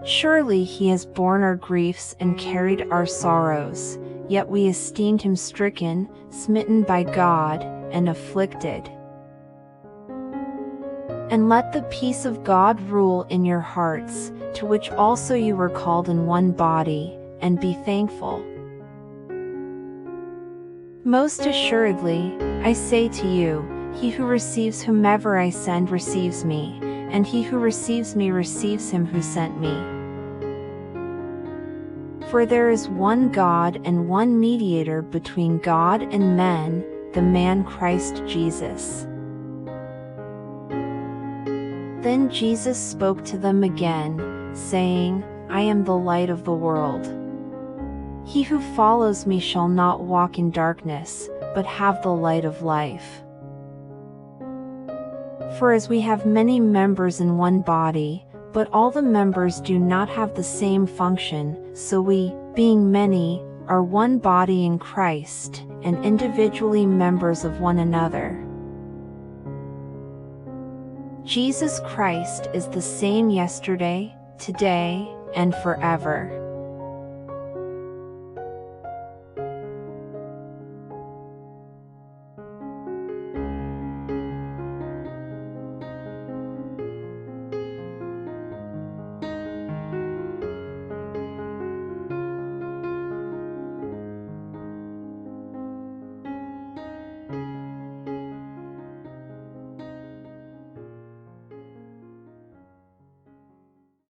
Surely he has borne our griefs and carried our sorrows, yet we esteemed him stricken, smitten by God, and afflicted. And let the peace of God rule in your hearts, to which also you were called in one body, and be thankful. Most assuredly, I say to you, he who receives whomever I send receives me, and he who receives me receives him who sent me. For there is one God and one mediator between God and men, the man Christ Jesus. Then Jesus spoke to them again, saying, I am the light of the world. He who follows me shall not walk in darkness, but have the light of life. For as we have many members in one body, but all the members do not have the same function, so we, being many, are one body in Christ, and individually members of one another. Jesus Christ is the same yesterday, today, and forever.